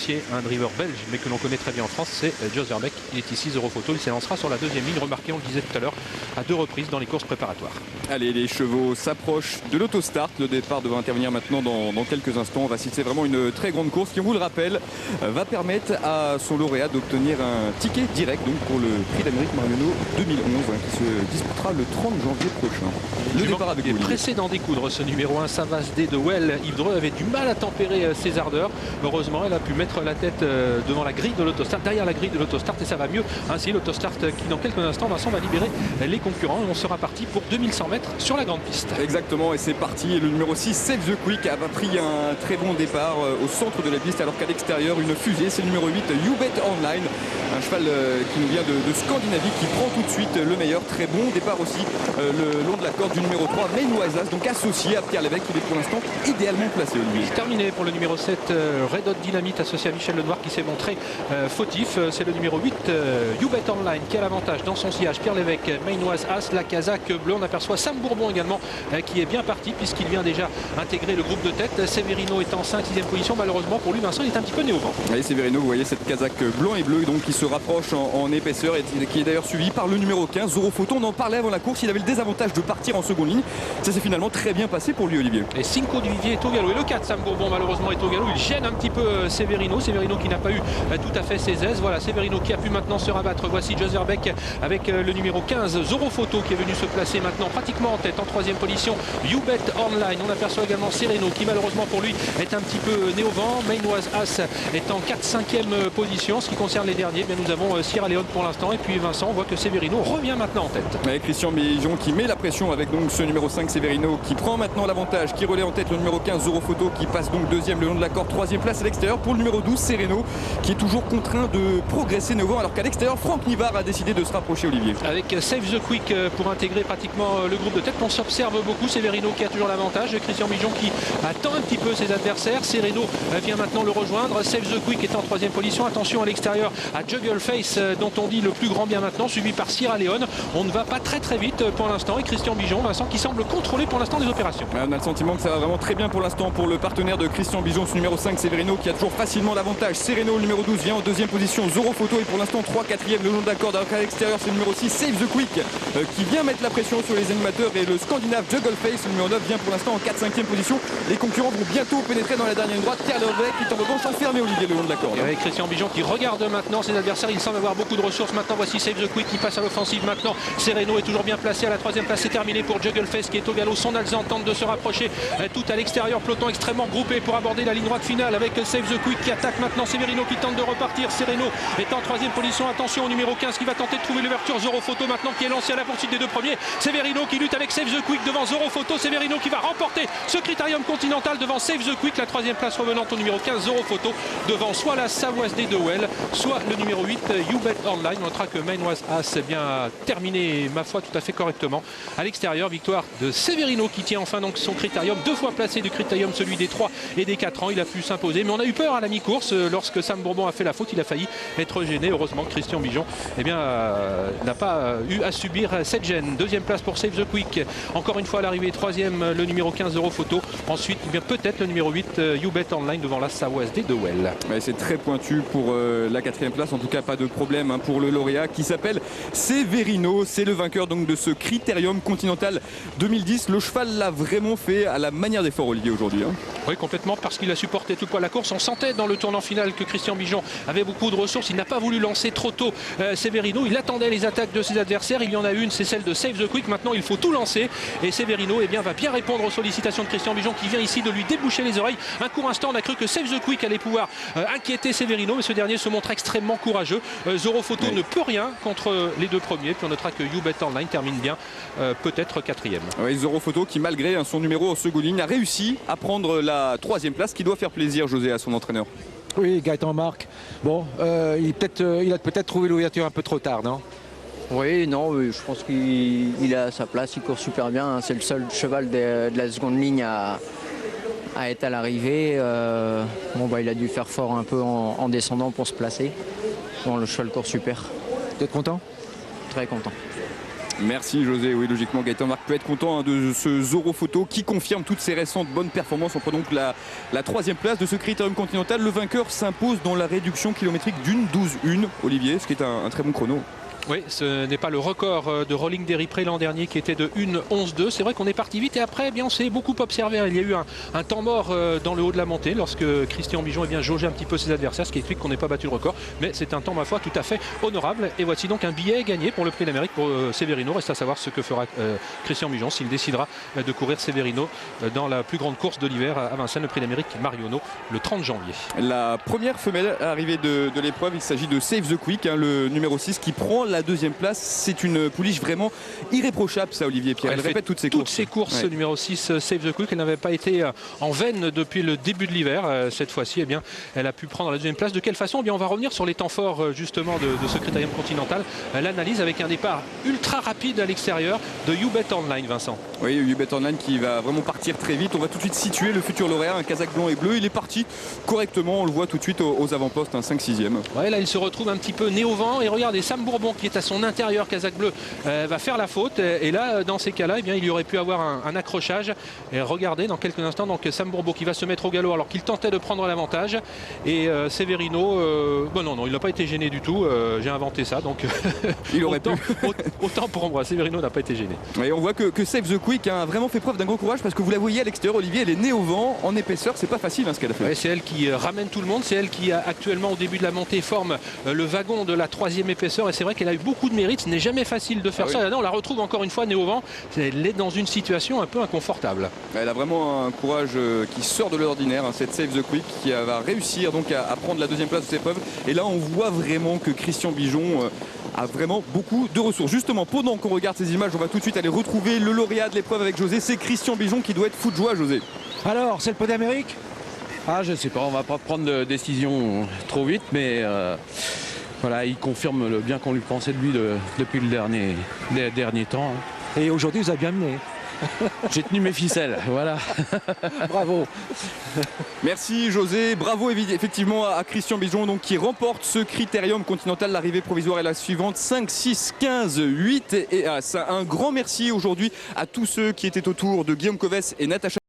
Lancier, un driver belge, mais que l'on connaît très bien en France, c'est Jos Verbeek. Il est ici, Zero Photo, il s'élancera sur la deuxième ligne, remarqué, on le disait tout à l'heure, à 2 reprises dans les courses préparatoires. Allez, les chevaux s'approchent de l'autostart. Le départ devrait intervenir maintenant dans quelques instants. On va assister vraiment une très grande course qui, on vous le rappelle, va permettre à son lauréat d'obtenir un ticket direct donc pour le Prix d'Amérique Marionneau 2011 qui se disputera le 30 janvier prochain. Le départ avec vous. Pressé d'en découdre ce numéro 1, Savasdé de Well. Yves Dreux avait du mal à tempérer ses ardeurs. Heureusement, elle a pu mettre la tête devant la grille de l'autostart, derrière la grille de l'autostart, et ça va mieux. Ainsi, l'autostart qui, dans quelques instants, Vincent, va libérer les concurrents et on sera parti pour 2100 mètres sur la grande piste. Exactement, et c'est parti. Et le numéro 6, Save the Quick, a pris un très bon départ au centre de la piste, alors qu'à l'extérieur, une fusée, c'est le numéro 8, You Bet Online. Un cheval qui nous vient de Scandinavie, qui prend tout de suite le meilleur. Très bon départ aussi le long de la corde du numéro 3, Main Oisas, donc associé à Pierre Lévesque. Il est pour l'instant idéalement placé, Olivier. Terminé pour le numéro 7, Red Hot Dynamite, associé à Michel Lenoir, qui s'est montré fautif. C'est le numéro 8, You Bet Online, qui a l'avantage dans son sillage. Pierre Lévesque, Main Oisas, la casaque bleue. On aperçoit Sam Bourbon également, qui est bien parti, puisqu'il vient déjà intégrer le groupe de tête. Severino est en 5e position. Malheureusement pour lui, Vincent, il est un petit peu né au vent. Allez, Severino, vous voyez cette casaque blanc et bleu, donc qui se rapproche en épaisseur et qui est d'ailleurs suivi par le numéro 15, Zoro Photo. On en parlait avant la course, il avait le désavantage de partir en seconde ligne. Ça s'est finalement très bien passé pour lui, Olivier. Et Cinco du Vivier est au galop. Et le 4, Sam Bourbon, malheureusement, est au galop. Il gêne un petit peu Severino. Severino qui n'a pas eu tout à fait ses aises. Voilà, Severino qui a pu maintenant se rabattre. Voici Jos Verbeek avec le numéro 15, Zoro Photo, qui est venu se placer maintenant pratiquement en tête, en 3e position. You Bet Online. On aperçoit également Sereno, qui malheureusement pour lui est un petit peu né au vent. Mainoise As est en 4-5e position. En ce qui concerne les derniers, bien, nous avons Sierra Leone pour l'instant. Et puis Vincent, on voit que Severino revient maintenant en tête. Avec Christian Bijon qui met la pression avec donc ce numéro 5, Severino, qui prend maintenant l'avantage, qui relaie en tête le numéro 15, Zoro Photo, qui passe donc 2e le long de la corde, 3e place à l'extérieur pour le numéro 12, Sereno, qui est toujours contraint de progresser néo, alors qu'à l'extérieur, Franck Nivard a décidé de se rapprocher, Olivier. Avec Save the Quick pour intégrer pratiquement le groupe de tête, on s'observe beaucoup. Severino qui a toujours l'avantage, Christian Bijon qui attend un petit peu ses adversaires. Sereno vient maintenant le rejoindre. Save the Quick est en 3e position. Attention à l'extérieur à Juggle Face, dont on dit le plus grand bien maintenant, suivi par Sierra Leone. On ne va pas très vite pour l'instant, et Christian Bijon, Vincent, qui semble contrôler pour l'instant les opérations. On a le sentiment que ça va vraiment très bien pour l'instant pour le partenaire de Christian Bijon, ce numéro 5, Severino, qui a toujours facilement l'avantage. Sereno, le numéro 12, vient en 2e position. Zoro Photo est pour l'instant 3-4e le long de la corde, alors qu'à l'extérieur, c'est le numéro 6, Save the Quick, qui vient mettre la pression sur les animateurs, et le Scandinave Juggle Face, le numéro 9, vient pour l'instant en 4-5e position. Les concurrents vont bientôt pénétrer dans la dernière ligne droite. Pierre Lévesque qui est en revanche enfermé, Olivier, le long de la corde. Et avec Christian Bijon qui regarde maintenant ses adversaires, il semble avoir beaucoup de ressources. Maintenant, voici Save the Quick qui passe à l'offensive maintenant. Sereno est toujours bien placé à la 3e place. C'est terminé pour Juggle Face qui est au galop. Son Alzan tente de se rapprocher tout à l'extérieur. Peloton extrêmement groupé pour aborder la ligne droite finale avec Save the Quick qui attaque maintenant. Severino qui tente de repartir. Sereno est en 3e position. Attention au numéro 15 qui va tenter de trouver l'ouverture. Zoro Photo maintenant qui est lancé à la poursuite des deux premiers. Severino qui lutte avec Save the Quick devant Zoro Photo. Severino qui va remporter ce Critérium Continental devant Save the Quick. La 3e place revenant au numéro 15, Zoro Photo, devant soit la Savasdé de Well, soit le numéro 8, You Bet Online. On notera que Mainoise As bien terminé, ma foi, tout à fait correctement. À l'extérieur, victoire de Severino qui tient enfin donc son Critérium, 2 fois placé du Critérium, celui des 3 et des 4 ans. Il a pu s'imposer, mais on a eu peur à la mi-course lorsque Sam Bourbon a fait la faute. Il a failli être gêné. Heureusement que Christian Bijon n'a pas eu à subir cette gêne. 2e place pour Save the Quick. Encore une fois à l'arrivée, 3e le numéro 15, Zoro Photo. Ensuite, bien peut-être le numéro 8, You Bet Online devant la Savasdé de Well. Ouais, c'est très pointu pour la 4e place. En tout cas, pas de problème pour le lauréat qui s'appelle Severino. C'est le vainqueur donc de ce Critérium Continental 2010. Le cheval l'a vraiment fait à la manière des forts, Olivier, aujourd'hui. Oui, complètement, parce qu'il a supporté tout le poids de la course. On sentait dans le tournant final que Christian Bijon avait beaucoup de ressources. Il n'a pas voulu lancer trop tôt Severino. Il attendait les attaques de ses adversaires. Il y en a une, c'est celle de Save the Quick. Maintenant, il faut tout lancer. Et Severino va bien répondre aux sollicitations de Christian Bijon qui vient ici de lui déboucher les oreilles. Un court instant, on a cru que Save the Quick allait pouvoir inquiéter Severino, mais ce dernier se montre extrêmement courageux. Zoro Photo ne peut rien contre les 2 premiers. Puis on notera que You Bet Online termine bien, peut-être 4e. Oui, Zoro Photo qui, malgré son numéro en seconde ligne, a réussi à prendre la 3e place, qui doit faire plaisir, José, à son entraîneur. Oui, Gaëtan Marc. Bon, il a peut-être trouvé l'ouverture un peu trop tard, non? Oui, non, oui, je pense qu'il a sa place, il court super bien. C'est le seul cheval de la seconde ligne à être à l'arrivée. Il a dû faire fort un peu en descendant pour se placer. Bon, le cheval court super. Vous êtes content? Très content. Merci José, oui logiquement Gaëtan Marc peut être content de ce Zoro Photo qui confirme toutes ses récentes bonnes performances. On prend donc la 3e place de ce Critérium Continental. Le vainqueur s'impose dans la réduction kilométrique d'une 12-1, Olivier, ce qui est un très bon chrono. Oui, ce n'est pas le record de Rolling Derry Pré l'an dernier qui était de 1:11:2. C'est vrai qu'on est parti vite et après, eh bien, on s'est beaucoup observé. Il y a eu un temps mort dans le haut de la montée lorsque Christian Bijon jaugeait un petit peu ses adversaires, ce qui explique qu'on n'ait pas battu le record. Mais c'est un temps, ma foi, tout à fait honorable. Et voici donc un billet gagné pour le Prix d'Amérique pour Severino. Reste à savoir ce que fera Christian Bijon s'il décidera de courir Severino dans la plus grande course de l'hiver à Vincennes, le Prix d'Amérique Marionneau, le 30 janvier. La première femelle arrivée de l'épreuve, il s'agit de Save the Quick, le numéro 6 qui prend la 2e place. C'est une pouliche vraiment irréprochable, ça, Olivier Pierre. Elle répète toutes ses courses. Ouais. Numéro 6, Save the Quick, elle n'avait pas été en veine depuis le début de l'hiver. Cette fois-ci, eh bien, elle a pu prendre la 2e place. De quelle façon? Eh bien, on va revenir sur les temps forts justement de ce Critérium Continental. L'analyse avec un départ ultra rapide à l'extérieur de YouBet Online, Vincent. Oui, YouBet Online qui va vraiment partir très vite. On va tout de suite situer le futur lauréat, un Kazakh blanc et bleu. Il est parti correctement, on le voit tout de suite aux avant-postes, un 5-6e. Ouais, là, il se retrouve un petit peu nez au vent. Et regardez, Sam Bourbon qui est à son intérieur, Kazakh bleu, va faire la faute. Et là, dans ces cas-là, eh bien, il y aurait pu avoir un accrochage. Et regardez, dans quelques instants, donc Sam Bourbon qui va se mettre au galop alors qu'il tentait de prendre l'avantage. Et Severino, bon non, il n'a pas été gêné du tout. J'ai inventé ça, donc il aurait pu. Autant pour moi, Severino n'a pas été gêné. Et on voit que Save the Quick a vraiment fait preuve d'un gros courage parce que vous la voyez à l'extérieur, Olivier, elle est née au vent, en épaisseur, c'est pas facile ce qu'elle a fait. Ouais, c'est elle qui ramène tout le monde, c'est elle qui actuellement au début de la montée forme le wagon de la 3e épaisseur et c'est vrai qu'elle a eu beaucoup de mérite, ce n'est jamais facile de faire ça. Là, on la retrouve encore une fois née au vent, elle est dans une situation un peu inconfortable. Elle a vraiment un courage qui sort de l'ordinaire, cette Save the Quick qui va réussir donc à prendre la 2e place de cette épreuve. Et là on voit vraiment que Christian Bijon a vraiment beaucoup de ressources. Justement, pendant qu'on regarde ces images, on va tout de suite aller retrouver le lauréat de l'épreuve avec José. C'est Christian Bijon qui doit être fou de joie, José. Alors, c'est le Prix d'Amérique? Ah, je sais pas, on va pas prendre de décision trop vite, mais voilà, il confirme le bien qu'on lui pensait de lui depuis les derniers temps. Et aujourd'hui, vous avez bien mené. J'ai tenu mes ficelles, voilà. Bravo. Merci José, bravo effectivement à Christian Bijon donc, qui remporte ce Critérium Continental. L'arrivée provisoire est la suivante, 5, 6, 15, 8 et As. Un grand merci aujourd'hui à tous ceux qui étaient autour de Guillaume Coves et Natacha